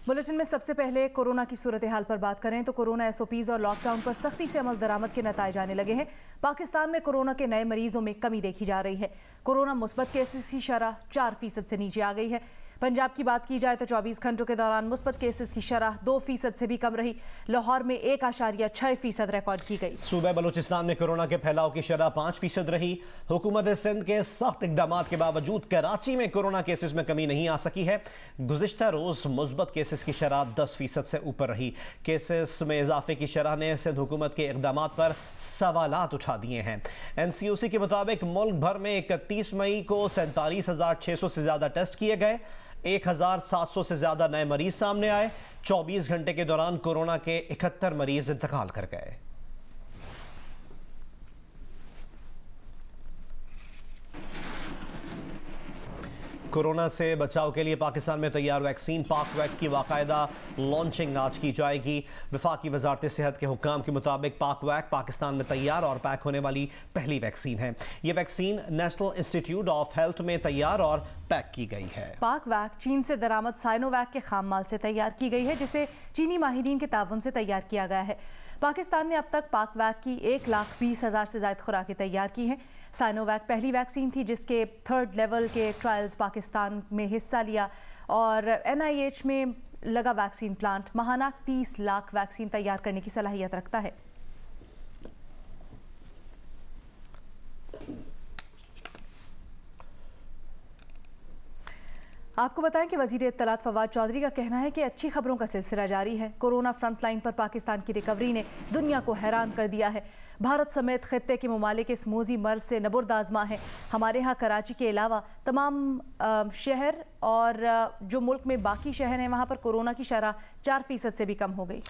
Bulletin में सबसे पहले कोरोना की सूरत हाल पर बात करें तो कोरोना एसओपीज और लॉकडाउन पर सख्ती से अमल दरामद के नतीजे आने लगे हैं। पाकिस्तान में कोरोना के नए मरीजों में कमी देखी जा रही है। कोरोना मुस्बत केसेस की शरह 4% से नीचे आ गई है। पंजाब की बात की जाए तो 24 घंटों के दौरान मुस्बत केसेस की शरह 2% से भी कम रही। लाहौर में 1.6% रिकॉर्ड की गई। सूबे बलूचिस्तान में कोरोना के फैलाव की शरह 5% रही। हुकूमत सिंध के सख्त इकदाम के बावजूद कराची में कोरोना केसेस में कमी नहीं आ सकी है। गुज़िश्ता रोज मुस्बत केसेस की शरह 10% से ऊपर रही। केसेस में इजाफे की शरह ने सिंध हुकूमत के इकदाम पर सवालात उठा दिए हैं। NCOC के मुताबिक मुल्क भर में 31 मई को 47,600 से ज्यादा टेस्ट किए गए। 1,700 से ज्यादा नए मरीज सामने आए। 24 घंटे के दौरान कोरोना के 71 मरीज इंतकाल कर गए। कोरोना से बचाव के लिए पाकिस्तान में तैयार वैक्सीन पाकवैक की बाकायदा लॉन्चिंग आज की जाएगी। वफाकी वजारत सेहत के हुक्काम के मुताबिक पाकवैक पाकिस्तान में तैयार और पैक होने वाली पहली वैक्सीन है। ये vaccine national institute of health में तैयार और पैक की गई है। पाकवैक चीन से दरामद साइनोवैक के खाम माल से तैयार की गई है, जिसे चीनी माहिरीन के ताउन से तैयार किया गया है। पाकिस्तान ने अब तक पाकवैक की 1,20,000 से ज्यादा खुराकें तैयार की हैं। साइनोवैक पहली वैक्सीन थी जिसके 3rd लेवल के ट्रायल्स पाकिस्तान में हिस्सा लिया और NIH में लगा वैक्सीन प्लांट महाना 30 लाख वैक्सीन तैयार करने की सलाहियत रखता है। आपको बताएं कि वज़ीर इत्तलात फवाद चौधरी का कहना है कि अच्छी खबरों का सिलसिला जारी है। कोरोना फ्रंट लाइन पर पाकिस्तान की रिकवरी ने दुनिया को हैरान कर दिया है। भारत समेत खित्ते के ममालिक इस मोजी मर्ज से नबुर्द आज़मा है। हमारे यहाँ कराची के अलावा तमाम शहर और जो मुल्क में बाकी शहर हैं वहाँ पर कोरोना की शरह 4% से भी कम हो गई।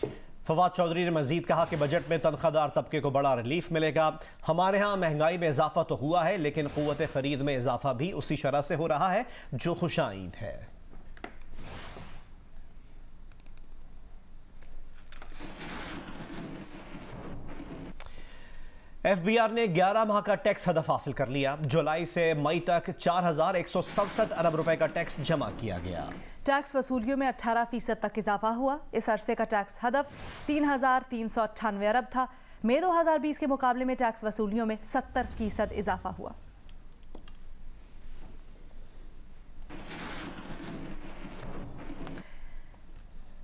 फवाद चौधरी ने मजीद कहा कि बजट में तनख्वाहदार तबके को बड़ा रिलीफ मिलेगा। हमारे यहाँ महंगाई में इजाफा तो हुआ है, लेकिन क़ुव्वत खरीद में इजाफा भी उसी शरह से हो रहा है जो खुशाइन है। FBR ने 11 माह का टैक्स हदफ हासिल कर लिया। जुलाई से मई तक 4,167 अरब रुपए का टैक्स जमा किया गया। टैक्स वसूलियों में 18% तक इजाफा हुआ। इस अरसे का टैक्स हदफ 3,398 अरब था। मई 2020 के मुकाबले में टैक्स वसूलियों में 70% इजाफा हुआ।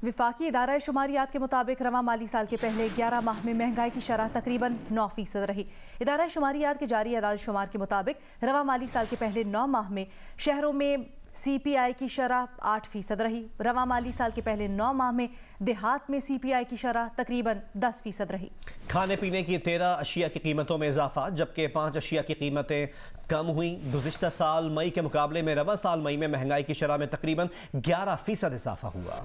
विफाकी इदारा शुमारियात के मुताबिक रवा माली साल के पहले 11 माह में महंगाई की शरह तकरीबन 9% रही। इदारा शुमारियात के जारी अदाद शुमार के मुताबिक रवा माली साल के पहले 9 माह में शहरों में CPI की शरह 8% रही। रवा माली साल के पहले 9 माह में देहात में CPI की शरह तकरीबन 10% रही। खाने पीने की 13 अशिया की कीमतों में इजाफा, जबकि 5 अशिया की कीमतें कम हुई। गुज़िश्ता साल मई के मुकाबले में रवा साल मई में महंगाई की शरह में तकरीबन 11% इजाफा हुआ।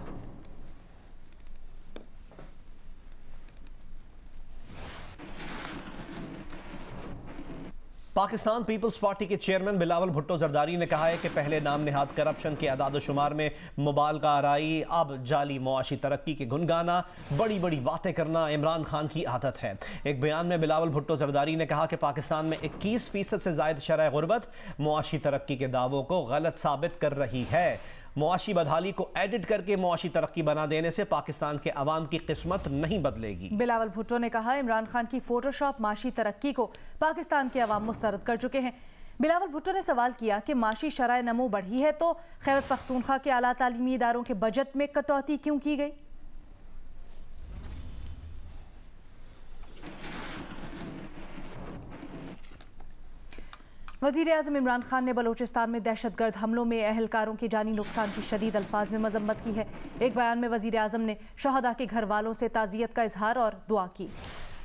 पाकिस्तान पीपल्स पार्टी के चेयरमैन बिलावल भुट्टो जरदारी ने कहा है कि पहले नाम निहाद करप्शन के अदाद शुमार में मुबालगा आराई, अब जाली मुआशी तरक्की के गुन गाना, बड़ी बड़ी बातें करना इमरान खान की आदत है। एक बयान में बिलावल भुट्टो जरदारी ने कहा कि पाकिस्तान में 21% से ज़ायद शरह गुर्बत मुआशी तरक्की के दावों को गलत साबित कर रही है। मुआशी बदहाली को एडिट करके मुआशी तरक्की बना देने से पाकिस्तान के अवाम की किस्मत नहीं बदलेगी। बिलावल भुट्टो ने कहा इमरान खान की फोटोशॉप माशी तरक्की को पाकिस्तान के अवाम मुस्तरद कर चुके हैं। बिलावल भुट्टो ने सवाल किया कि माशी शरह नमो बढ़ी है तो खैबर पख्तूनख्वा के आला तालीमी इदारों के बजट में कटौती क्यों की गई। वज़ीर आज़म इमरान खान ने बलूचिस्तान में दहशतगर्द हमलों में अहलकारों के जानी नुकसान की शदीद अल्फाज में मजम्मत की है। एक बयान में वज़ीर आज़म ने शहदा के घर वालों से ताज़ियत का इजहार और दुआ की।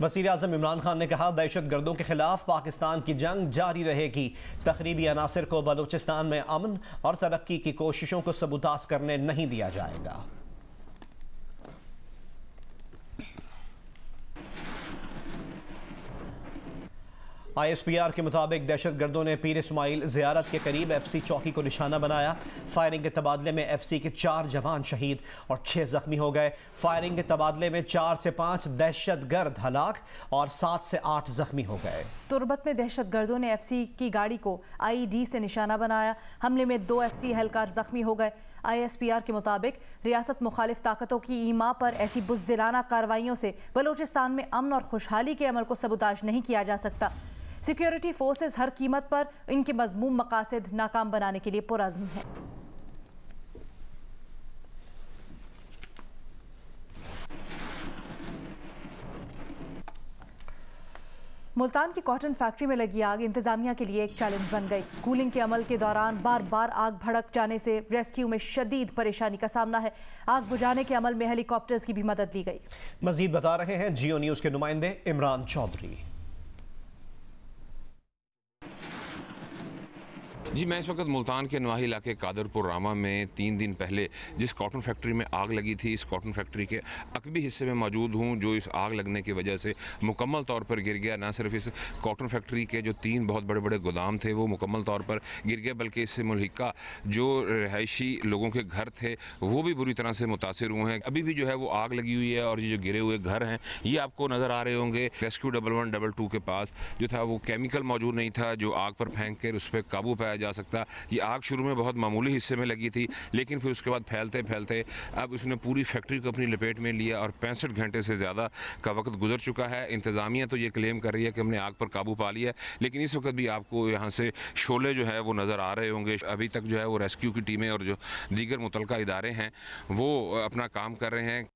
वज़ीर आज़म इमरान खान ने कहा दहशतगर्दों के खिलाफ पाकिस्तान की जंग जारी रहेगी। तखरीबी अनासर को बलूचिस्तान में अमन और तरक्की की कोशिशों को सबूताज करने नहीं दिया जाएगा। ISPR के मुताबिक दहशतगर्दों ने पीर इस्माइल ज़ियारत के करीब FC चौकी को निशाना बनाया। फायरिंग के तबादले में FC के 4 जवान शहीद और 6 जख्मी हो गए। फायरिंग के तबादले में 4 से 5 दहशतगर्द हलाक और 7 से 8 जख्मी हो गए। तुरबत में दहशतगर्दों ने FC की गाड़ी को IED से निशाना बनाया। हमले में 2 FC एहलकार जख्मी हो गए। ISPR के मुताबिक रियासत मुखालिफ ताकतों की ईमा पर ऐसी बुज़दिलाना कार्रवाइयों से बलूचिस्तान में अमन और खुशहाली के अमल को सबूताज नहीं किया जा सकता। सिक्योरिटी फोर्सेस हर कीमत पर इनके मज़मूम मकासद नाकाम बनाने के लिए पुरअज़्म है। मुल्तान की कॉटन फैक्ट्री में लगी आग इंतजामिया के लिए एक चैलेंज बन गई। कूलिंग के अमल के दौरान बार बार आग भड़क जाने से रेस्क्यू में शदीद परेशानी का सामना है। आग बुझाने के अमल में हेलीकॉप्टर्स की भी मदद ली गई। मजीद बता रहे हैं जियो न्यूज़ के नुमाइंदे इमरान चौधरी। जी, मैं इस वक्त मुल्तान के नवाही इलाके कादरपुर रामा में 3 दिन पहले जिस कॉटन फैक्ट्री में आग लगी थी, इस कॉटन फैक्ट्री के अकबी हिस्से में मौजूद हूँ, जो इस आग लगने की वजह से मुकम्मल तौर पर गिर गया। ना सिर्फ इस कॉटन फैक्ट्री के जो 3 बहुत बड़े बड़े गोदाम थे वो मुकम्मल तौर पर गिर गए, बल्कि इससे मुल्हिका जो रहायशी लोगों के घर थे वो भी बुरी तरह से मुतासिर हुए हैं। अभी भी जो है वो आग लगी हुई है और ये जो गिरे हुए घर हैं ये आपको नज़र आ रहे होंगे। रेस्क्यू 1112 के पास जो था वो केमिकल मौजूद नहीं था जो आग पर फेंक कर उस पर काबू पाया जा सकता। ये आग शुरू में बहुत मामूली हिस्से में लगी थी, लेकिन फिर उसके बाद फैलते फैलते अब उसने पूरी फैक्ट्री को अपनी लपेट में लिया और 65 घंटे से ज़्यादा का वक्त गुजर चुका है। इंतज़ामिया तो ये क्लेम कर रही है कि हमने आग पर काबू पा लिया, लेकिन इस वक्त भी आपको यहाँ से शोले जो है वो नज़र आ रहे होंगे। अभी तक जो है वो रेस्क्यू की टीमें और जो दीगर मुतलका इदारे हैं वो अपना काम कर रहे हैं।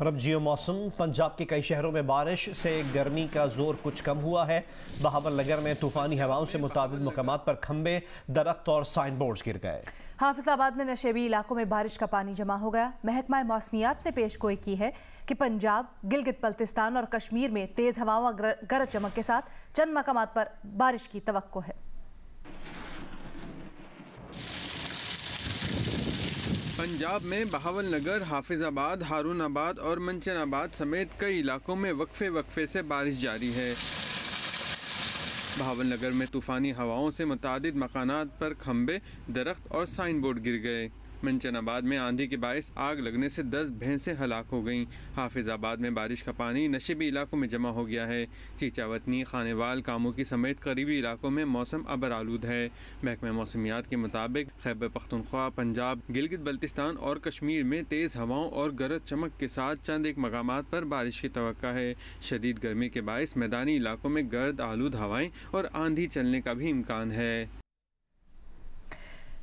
और अब जियो मौसम। पंजाब के कई शहरों में बारिश से गर्मी का जोर कुछ कम हुआ है। बहावल नगर में तूफानी हवाओं से मुताबिक मुकामात पर खंबे, दरख्त और साइन बोर्ड्स गिर गए। हाफिजाबाद में नशेबी इलाकों में बारिश का पानी जमा हो गया। महकमा मौसमियात ने पेश गोई की है कि पंजाब, गिलगित बल्तिस्तान और कश्मीर में तेज हवाओं और गरज चमक के साथ चंद मकामात पर बारिश की तवक्को है। पंजाब में बहावल नगर, हाफिजाबाद, हारूनाबाद और मंचनाबाद समेत कई इलाकों में वक्फे वक्फे से बारिश जारी है। बहावल नगर में तूफ़ानी हवाओं से मुतादिद मकानात पर खंबे, दरख्त और साइन बोर्ड गिर गए। मंचनाबाद में आंधी के बायस आग लगने से 10 भैंसें हलाक हो गईं। हाफिजाबाद में बारिश का पानी नशेबी इलाकों में जमा हो गया है। चीचावतनी, खानेवाल, कामोकी समेत करीबी इलाकों में मौसम अबर आलूद है। महकमा मौसमियात के मुताबिक खैबर पख्तूनख्वा, पंजाब, गिलगित बल्तिस्तान और कश्मीर में तेज़ हवाओं और गरज चमक के साथ चंद एक मकामात पर बारिश की तवक्का है। शदीद गर्मी के बायस मैदानी इलाकों में गर्द आलूद हवाएं और आंधी चलने का भी इम्कान है।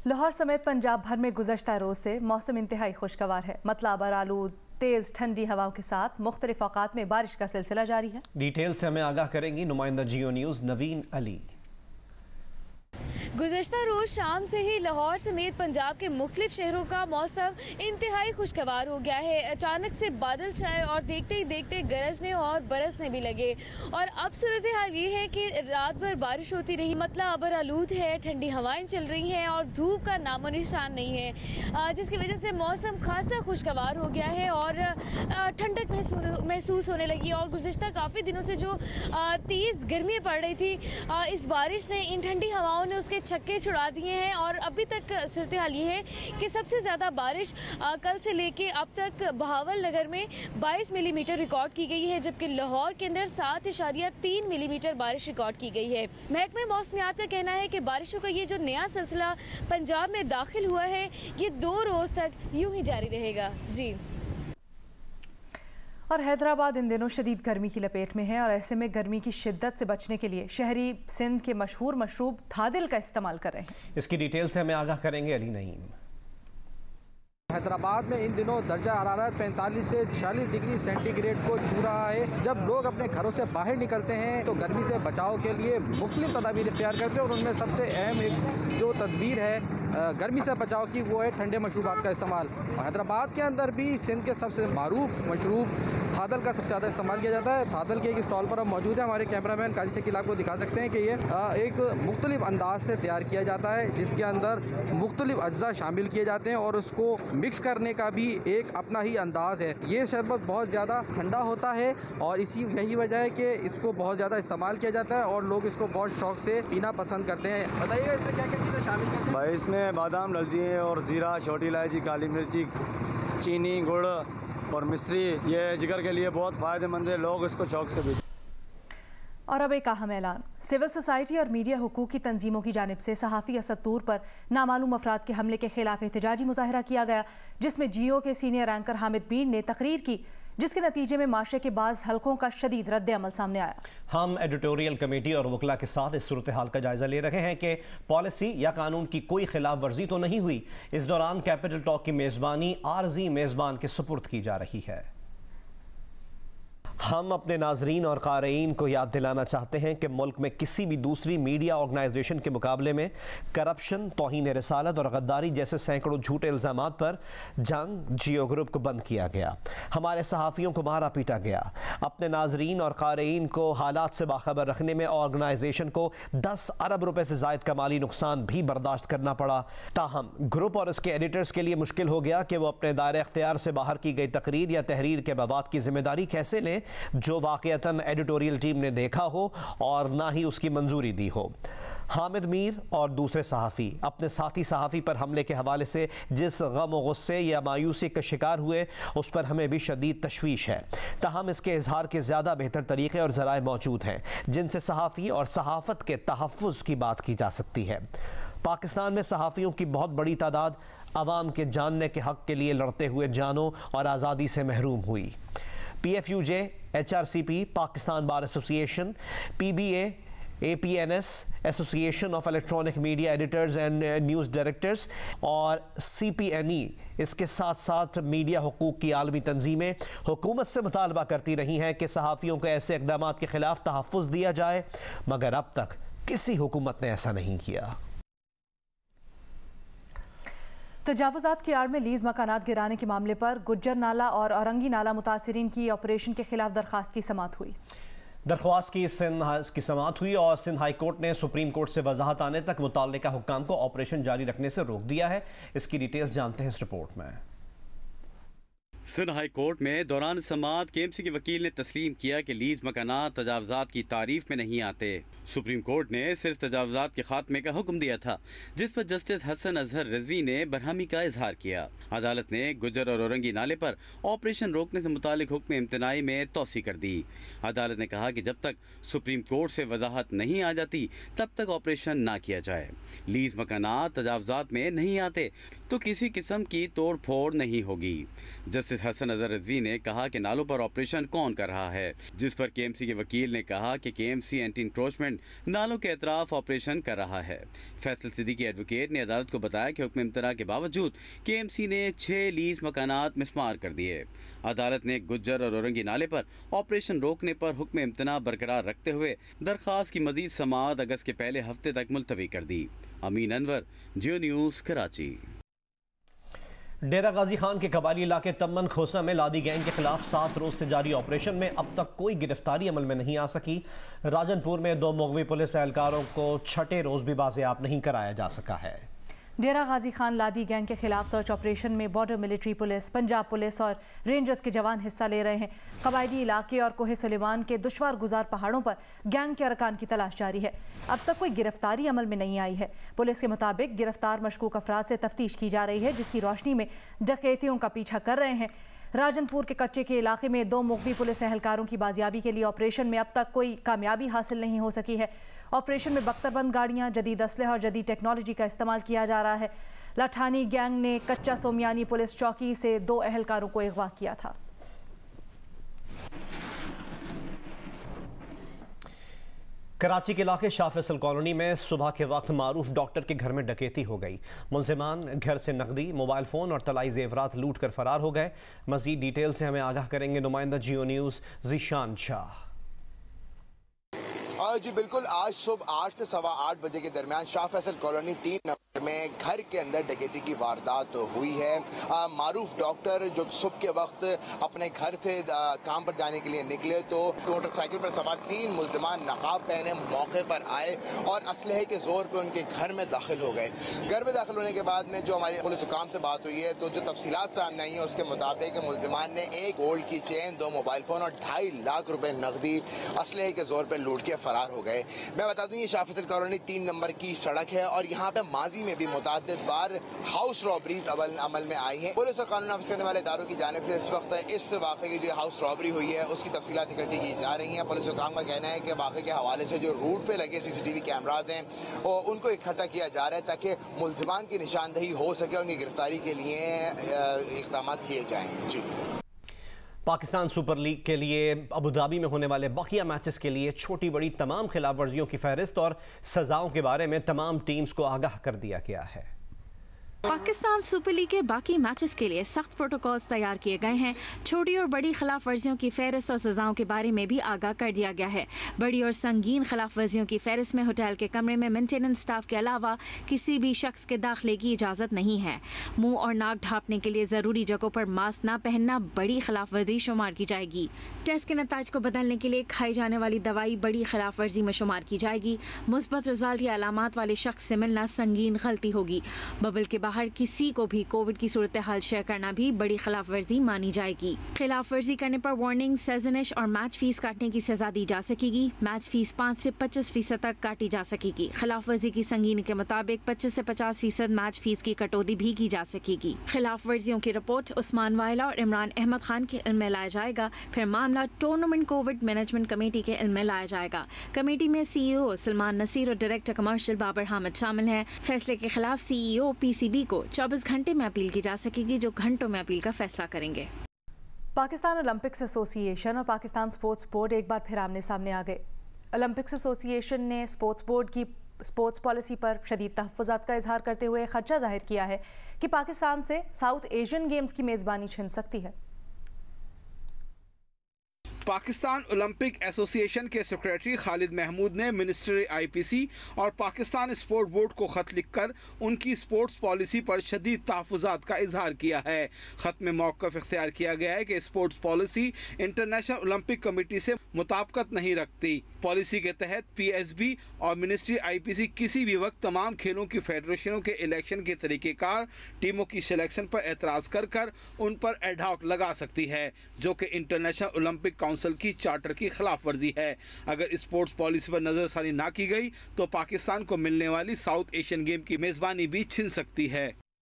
लाहौर समेत पंजाब भर में गुज़श्ता रोज़ से मौसम इंतहाई खुशगवार है। मतलब अबर आलूद तेज़ ठंडी हवाओं के साथ मुख्तलिफ औक़ात में बारिश का सिलसिला जारी है। डिटेल से हमें आगाह करेंगी नुमाइंदा जियो न्यूज़ नवीन अली। गुज़श्ता रोज़ शाम से ही लाहौर समेत पंजाब के मुख्तलिफ शहरों का मौसम इंतहाई खुशगवार हो गया है। अचानक से बादल छाए और देखते ही देखते गरजने और बरसने भी लगे। और अब सूरत हाल ये है कि रात भर बारिश होती रही, मतलब अबर आलूद है, ठंडी हवाएं चल रही हैं और धूप का नामो निशान नहीं है, जिसकी वजह से मौसम खासा खुशगवार हो गया है और ठंडक महसूस होने लगी। और गुज़श्ता काफ़ी दिनों से जो तेज़ गर्मी पड़ रही थी, इस बारिश ने, इन ठंडी हवाओं ने उसके छक्के छुड़ा दिए हैं। और अभी तक सूरत हाल ये है कि सबसे ज़्यादा बारिश कल से लेके अब तक बहावल नगर में 22 मिलीमीटर रिकॉर्ड की गई है, जबकि लाहौर के अंदर 7.3 मिलीमीटर बारिश रिकॉर्ड की गई है। महकमे मौसमियात का कहना है कि बारिशों का ये जो नया सिलसिला पंजाब में दाखिल हुआ है, ये 2 रोज़ तक यूं ही जारी रहेगा। जी। और हैदराबाद इन दिनों शदीद गर्मी की लपेट में है और ऐसे में गर्मी की शिद्दत से बचने के लिए शहरी सिंध के मशहूर मशरूब थादिल का इस्तेमाल कर रहे हैं। इसकी डिटेल से हमें आगाह करेंगे अली नईम। हैदराबाद में इन दिनों दर्जा हरारत 45 से 46 डिग्री सेंटीग्रेड को छू रहा है। जब लोग अपने घरों से बाहर निकलते हैं तो गर्मी से बचाव के लिए मुख्तलिफ तदाबीर इख्तियार करते हैं और उनमें सबसे अहम एक जो तदबीर है गर्मी से बचाव की, वो है ठंडे मशरूबात का इस्तेमाल। और हैदराबाद के अंदर भी सिंध के सबसे मारूफ मशरूब थादल का सबसे ज़्यादा इस्तेमाल किया जाता है। थादल के एक स्टॉल पर हम मौजूद है। हमारे कैमरामैन काजी शकील आपको दिखा सकते हैं कि ये एक मुख्तलिफ अंदाज से तैयार किया जाता है, जिसके अंदर मुख्तलिफ अज्जा शामिल किए जाते हैं और उसको मिक्स करने का भी एक अपना ही अंदाज है। ये शरबत बहुत ज़्यादा ठंडा होता है और यही वजह है कि इसको बहुत ज़्यादा इस्तेमाल किया जाता है और लोग इसको बहुत शौक से पीना पसंद करते हैं। बताइएगा इसमें क्या क्या चीज़ें शामिल करते हैं? भाई इसमें बादाम डलती है और ज़ीरा, छोटी इलायची, काली मिर्ची, चीनी, गुड़ और मिश्री। ये जिगर के लिए बहुत फ़ायदेमंद है, लोग इसको शौक से भी। और अब एक अहम ऐलान। सिविल सोसाइटी और मीडिया हुकूक की तंजीमों की जानिब से सहाफ़ी असद तूर पर नामालूम अफराद के हमले के खिलाफ एहतजाजी मुजाहरा किया गया, जिसमें जियो के सीनियर एंकर हामिद मीर ने तकरीर की, जिसके नतीजे में माशरे के बाज़ हलकों का शदीद रद्द अमल सामने आया। हम एडिटोरियल कमेटी और वकला के साथ इस सूरत हाल का जायजा ले रहे हैं कि पॉलिसी या कानून की कोई खिलाफ वर्जी तो नहीं हुई। इस दौरान कैपिटल टॉक की मेज़बानी आर्जी मेज़बान के सुपुर्द की जा रही है। हम अपने नाजरीन और क़ारीन को याद दिलाना चाहते हैं कि मुल्क में किसी भी दूसरी मीडिया ऑर्गेनाइजेशन के मुकाबले में करप्शन, तौहीन रिसालत और गद्दारी जैसे सैकड़ों झूठे इल्ज़ामात पर जंग जियो ग्रुप को बंद किया गया। हमारे सहाफ़ियों को मारा पीटा गया। अपने नाजरीन और क़ारीन को हालात से बाखबर रखने में ऑर्गेनाइजेशन को 10 अरब रुपए से ज़ायद का माली नुकसान भी बर्दाश्त करना पड़ा। ताहम ग्रुप और इसके एडिटर्स के लिए मुश्किल हो गया कि वो अपने दायरे अख्तियार से बाहर की गई तकरीर या तहरीर के मवाद की जिम्मेदारी कैसे लें जो वाक़यतन एडिटोरियल टीम ने देखा हो और ना ही उसकी मंजूरी दी हो। हामिद मीर और दूसरे सहाफ़ी अपने साथी सहाफ़ी पर हमले के हवाले से जिस गम व गुस्से या मायूसी का शिकार हुए उस पर हमें भी शदीद तशवीश है। ताहम इसके इजहार के ज़्यादा बेहतर तरीक़े और ज़राए मौजूद हैं जिनसे सहाफ़ी और सहाफ़त के तहफ़्फ़ुज़ की बात की जा सकती है। पाकिस्तान में सहाफ़ियों की बहुत बड़ी तादाद आवाम के जानने के हक़ के लिए लड़ते हुए जानों और आज़ादी से महरूम हुई। PFUJ, HRCP, Pakistan bar association, PBA, APNS, association of electronic media editors and news directors और CPNE, इसके साथ साथ मीडिया हुकूक की आलमी तंजीमें हुकूमत से मुतालबा करती रही हैं कि सहाफ़ियों को ऐसे इक़दाम के ख़िलाफ़ तहफ़्फ़ुज़ दिया जाए, मगर अब तक किसी हुकूमत ने ऐसा नहीं किया। तजावुज़ात की आड़ में लीज़ मकानात गिराने के मामले पर गुज्जर नाला और औरंगी नाला मुतासिरीन की ऑपरेशन के खिलाफ दरख्वास्त की समाअत हुई। दरख्वास्त की सिंध की समाअत हुई और सिंध हाई कोर्ट ने सुप्रीम कोर्ट से वजाहत आने तक मुतल्लिका हुक्काम को ऑपरेशन जारी रखने से रोक दिया है। इसकी डिटेल्स जानते हैं इस रिपोर्ट में। सिंध हाई कोर्ट में दौरान समाअत KMC के वकील ने तस्लीम किया कि लीज मकानात तजावुज़ात की तारीफ में नहीं आते। सुप्रीम कोर्ट ने सिर्फ तजावुज़ात के खात्मे का हुक्म दिया था, जिस पर जस्टिस हसन अजहर रिजवी ने बरहमी का इजहार किया। अदालत ने गुज्जर और औरंगी नाले पर ऑपरेशन रोकने से मुतालिक हुक्म इम्तनाई में तोसी कर दी। अदालत ने कहा कि जब तक सुप्रीम कोर्ट से वजाहत नहीं आ जाती तब तक ऑपरेशन ना किया जाए। लीज मकानात तजावुज़ात में नहीं आते तो किसी किस्म की तोड़ फोड़ नहीं होगी। जस्टिस हसन अजहर रिजवी ने कहा कि नालों पर ऑपरेशन कौन कर रहा है, जिस पर KMC के वकील ने कहा कि KMC एंटी इंक्रोचमेंट नालों के एतराफ ऑपरेशन कर रहा है। फैसल सिद्दीकी एडवोकेट ने अदालत को बताया कि हुक्म इम्तना के बावजूद KMC ने 6 लीज मकानात मिसमार कर दिए। अदालत ने गुज्जर और औरंगी नाले पर ऑपरेशन रोकने पर हुक्म इम्तना बरकरार रखते हुए दरख्वास्त की मजीद समाअत अगस्त के पहले हफ्ते तक मुलतवी कर दी। अमीन अनवर, जियो न्यूज़, कराची। डेरा गाजी खान के कबायली इलाके तमन खोसा में लादी गैंग के खिलाफ 7 रोज से जारी ऑपरेशन में अब तक कोई गिरफ्तारी अमल में नहीं आ सकी। राजनपुर में 2 मुगवी पुलिस एहलकारों को 6ठे रोज भी बाज़ेआब नहीं कराया जा सका है। डेरा गाजी खान लादी गैंग के खिलाफ सर्च ऑपरेशन में border military police, Punjab police और रेंजर्स के जवान हिस्सा ले रहे हैं। कबायली इलाके और कोहे सुलेमान के दुश्वार गुजार पहाड़ों पर गैंग के अरकान की तलाश जारी है। अब तक कोई गिरफ्तारी अमल में नहीं आई है। पुलिस के मुताबिक गिरफ्तार मशकूक अफराद से तफ्तीश की जा रही है, जिसकी रोशनी में डकैतियों का पीछा कर रहे हैं। राजनपुर के कच्चे के इलाके में 2 मुगवी पुलिस एहलकारों की बाजियाबी के लिए ऑपरेशन में अब तक कोई कामयाबी हासिल नहीं हो सकी है। ऑपरेशन में बख्तरबंद गाड़ियां, जदीद असलहा और जदीद टेक्नोलॉजी का इस्तेमाल किया जा रहा है। लाठानी गैंग ने कच्चा सोमियानी पुलिस चौकी से 2 एहलकारों को अगवा किया था। कराची के इलाके शाह फैसल कॉलोनी में सुबह के वक्त मारूफ डॉक्टर के घर में डकैती हो गई। मुलजिमान घर से नकदी, मोबाइल फ़ोन और तलाई जेवरात लूट कर फरार हो गए। मज़ीद डिटेल से हमें आगाह करेंगे नुमाइंदा जियो न्यूज़ ज़ीशान शाह। जी बिल्कुल, आज सुबह 8 से सवा 8 बजे के दरमियान शाह फैसल कॉलोनी 3 नंबर में घर के अंदर डकैती की वारदात हुई है। मारूफ डॉक्टर जो सुबह के वक्त अपने घर से काम पर जाने के लिए निकले तो मोटरसाइकिल पर सवार 3 मुलजिमान नकाब पहने मौके पर आए और असलहे के जोर पे उनके घर में दाखिल हो गए। घर में दाखिल होने के बाद में जो हमारी पुलिस हुकाम से बात हुई है तो जो तफसीलात सामने आई है उसके मुताबिक मुलजिमान ने 1 गोल्ड की चेन, 2 मोबाइल फोन और 2.5 लाख रुपए नकदी असलहे के जोर पर लूट के फरार गिरफ्तार हो गए। मैं बता दूं ये शाह फैसल कॉलोनी 3 नंबर की सड़क है और यहाँ पे माजी में भी मुतअद्दिद बार हाउस रॉबरीज अमल में आई हैं। पुलिस और कानून नाफिज करने वाले इदारों की जानिब से इस वक्त इस वाक़े की जो हाउस रॉबरी हुई है उसकी तफसीलात इकट्ठी की जा रही हैं। पुलिस हुकाम का कहना है कि वाक़े के हवाले से जो रूट पे लगे CCTV कैमराज हैं उनको इकट्ठा किया जा रहा है ताकि मुल्ज़िमान की निशानदेही हो सके, उनकी गिरफ्तारी के लिए इक़दाम किए जाएं। जी। पाकिस्तान सुपर लीग के लिए अबू धाबी में होने वाले बाकिया मैचेस के लिए छोटी बड़ी तमाम खिलाफ वर्जियों की फहरिस्त और सजाओं के बारे में तमाम टीम्स को आगाह कर दिया गया है। पाकिस्तान सुपर लीग के बाकी मैचेस के लिए सख्त प्रोटोकॉल्स तैयार किए गए हैं। छोटी और बड़ी खिलाफ वर्जियों की फहरिस्त और सजाओं के बारे में भी आगाह कर दिया गया है। बड़ी और संगीन खिलाफ वर्जियों की फहरिस्त में होटल के कमरे में मेंटेनेंस स्टाफ के अलावा किसी भी शख्स के दाखिले की इजाज़त नहीं है। मुंह और नाक ढांपने के लिए ज़रूरी जगहों पर मास्क न पहनना बड़ी खिलाफ वर्जी शुमार की जाएगी। टेस्ट के नताज को बदलने के लिए खाई जाने वाली दवाई बड़ी खिलाफ वर्जी में शुमार की जाएगी। मुस्बत रिजल्ट या अलामात वाले शख्स से मिलना संगीन गलती होगी। बबल के बाहर किसी को भी कोविड की सूरत हाल शेयर करना भी बड़ी खिलाफ वर्जी मानी जाएगी। खिलाफ वर्जी करने पर वार्निंग, सेजनिश और मैच फीस काटने की सजा दी जा सकेगी। मैच फीस 5 से 25% तक काटी जा सकेगी। खिलाफ वर्जी की संगीनी के मुताबिक 25 से 50% मैच फीस की कटौती भी की जा सकेगी। खिलाफ वर्जियों की रिपोर्ट उस्मान वाइला और इमरान अहमद खान के इल्म में लाया जाएगा। फिर मामला टूर्नामेंट कोविड मैनेजमेंट कमेटी के इल्म में लाया जाएगा। कमेटी में CEO सलमान नसीर और डायरेक्टर कमर्शियल बाबर हामिद शामिल हैं। फैसले के खिलाफ CEO PCB को 24 घंटे में अपील की जा सकेगी, जो घंटों में अपील का फैसला करेंगे। पाकिस्तान ओलंपिक्स एसोसिएशन और पाकिस्तान स्पोर्ट्स बोर्ड एक बार फिर आमने सामने आ गए। ओलंपिक्स एसोसिएशन ने स्पोर्ट्स बोर्ड की स्पोर्ट्स पॉलिसी पर शदीद तहफ़्फ़ुज़ात का इजहार करते हुए खदशा जाहिर किया है कि पाकिस्तान से साउथ एशियन गेम्स की मेज़बानी छिन सकती है। पाकिस्तान ओलंपिक एसोसिएशन के सेक्रेटरी खालिद महमूद ने मिनिस्टर IPC और पाकिस्तान स्पोर्ट बोर्ड को खत लिखकर उनकी स्पोर्ट्स पॉलिसी पर शदीद तहफ़्फ़ुज़ात का इजहार किया है। खत में मौक़िफ़ इख्तियार किया गया है कि sports policy international Olympic committee से मुताबिकत नहीं रखती। पॉलिसी के तहत PSB और मिनिस्ट्री IPC किसी भी वक्त तमाम खेलों की फेडरेशनों के इलेक्शन के तरीक़ेकार, टीमों की सिलेक्शन पर एतराज़ कर उन पर एडहॉक लगा सकती है, जो कि इंटरनेशनल ओलंपिक काउंसिल की चार्टर की खिलाफ वर्जी है। अगर स्पोर्ट्स पॉलिसी पर नजरसानी ना की गई तो पाकिस्तान को मिलने वाली साउथ एशियन गेम की मेजबानी भी छिन सकती है।